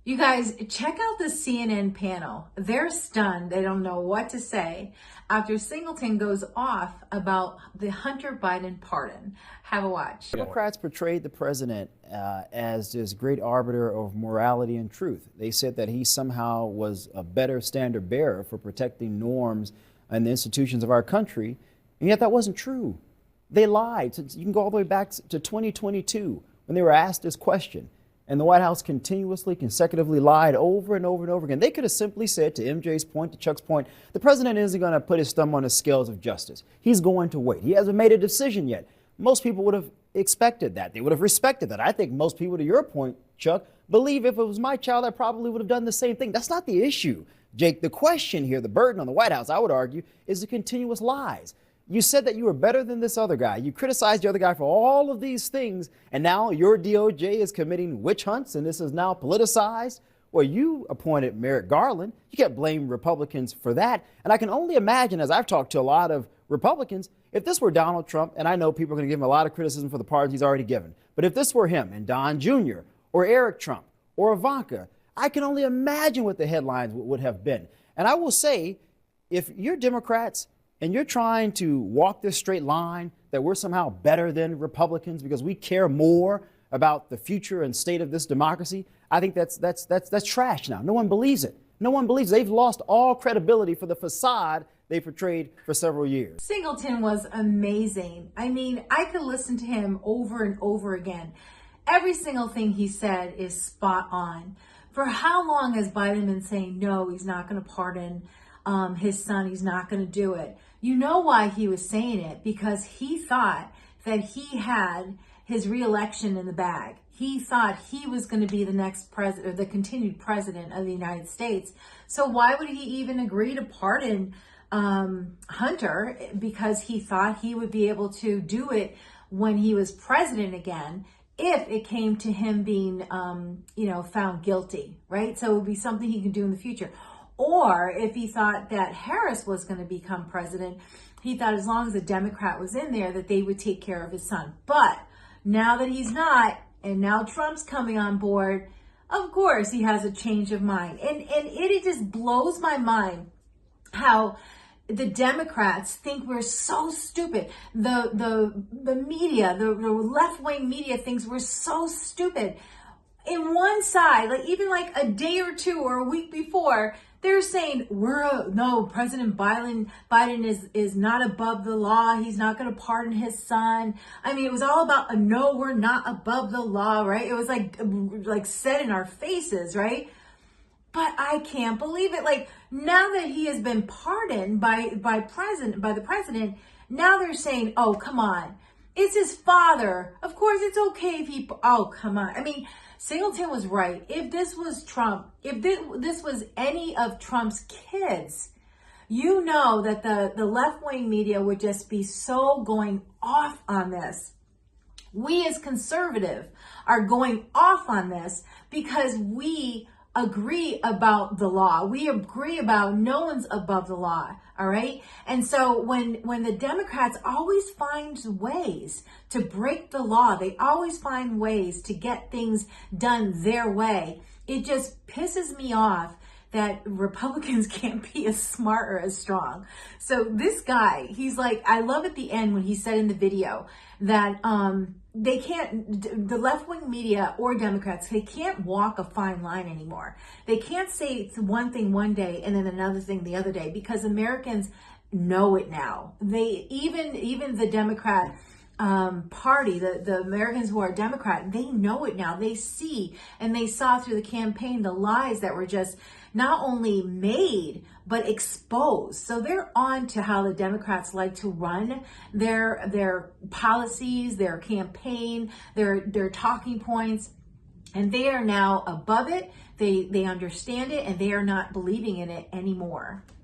You guys, check out the CNN panel. They're stunned. They don't know what to say after Singleton goes off about the Hunter Biden pardon. Have a watch. Democrats portrayed the president as this great arbiter of morality and truth. They said that he somehow was a better standard bearer for protecting norms and the institutions of our country, and yet that wasn't true. They lied. You can go all the way back to 2022 when they were asked this question. And the White House continuously, consecutively lied over and over and over again. They could have simply said, to MJ's point, to Chuck's point, the president isn't going to put his thumb on the scales of justice. He's going to wait. He hasn't made a decision yet. Most people would have expected that. They would have respected that. I think most people, to your point, Chuck, believe if it was my child, I probably would have done the same thing. That's not the issue, Jake. The question here, the burden on the White House, I would argue, is the continuous lies. You said that you were better than this other guy. You criticized the other guy for all of these things, and now your DOJ is committing witch hunts, and this is now politicized. Well, you appointed Merrick Garland. You can't blame Republicans for that. And I can only imagine, as I've talked to a lot of Republicans, if this were Donald Trump, and I know people are going to give him a lot of criticism for the pardons he's already given, but if this were him and Don Jr. or Eric Trump or Ivanka, I can only imagine what the headlines would have been. And I will say, if you're Democrats and you're trying to walk this straight line that we're somehow better than Republicans because we care more about the future and state of this democracy, I think that's trash now. No one believes it. No one believes it. They've lost all credibility for the facade they portrayed for several years. Singleton was amazing. I mean, I could listen to him over and over again. Every single thing he said is spot on. For how long has Biden been saying, no, he's not going to pardon his son, he's not going to do it? You know why he was saying it? Because he thought that he had his reelection in the bag. He thought he was going to be the next president, or the continued president of the United States. So why would he even agree to pardon Hunter? Because he thought he would be able to do it when he was president again, if it came to him being, found guilty, right? So it would be something he could do in the future. Or if he thought that Harris was going to become president, he thought as long as a Democrat was in there that they would take care of his son. But now that he's not, and now Trump's coming on board, of course he has a change of mind. And it just blows my mind how the Democrats think we're so stupid. The media, the left-wing media thinks we're so stupid. In one side, even a day or two or a week before, they're saying President Biden is not above the law. He's not going to pardon his son. I mean, it was all about no, we're not above the law, right? It was like said in our faces, right? But I can't believe it. Now that he has been pardoned by the president, now they're saying, oh, come on. It's his father. Of course, it's okay if oh, come on. I mean, Singleton was right. If this was Trump, if this was any of Trump's kids, you know that the left-wing media would just be so going off on this. We as conservative are going off on this because we agree about the law. We agree about no one's above the law. All right. And so when the Democrats always find ways to break the law, they always find ways to get things done their way. It just pisses me off that Republicans can't be as smart or as strong. So this guy, he's like, I love at the end when he said in the video that they can't, the left-wing media or Democrats, they can't walk a fine line anymore. They can't say it's one thing one day and then another thing the other day, because Americans know it now. They even the Democrat party, the Americans who are Democrat, they know it now. They see and they saw through the campaign the lies that were just not only made but exposed. So they're on to how the Democrats like to run their policies, their campaign, their talking points, and they are now above it. They understand it, and they are not believing in it anymore.